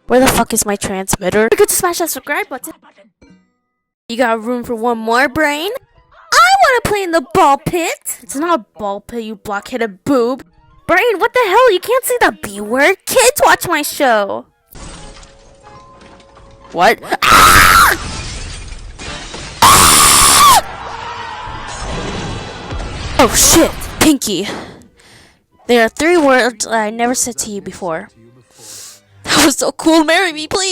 Where the fuck is my transmitter? Forget to smash that subscribe button. You got room for one more, Brain? I want to play in the ball pit. It's not a ball pit, you blockheaded boob. Brain, what the hell? You can't say the B word. Kids watch my show. What? Ah! Oh shit, Pinky. There are 3 words I never said to you before. That was so cool. Marry me, please.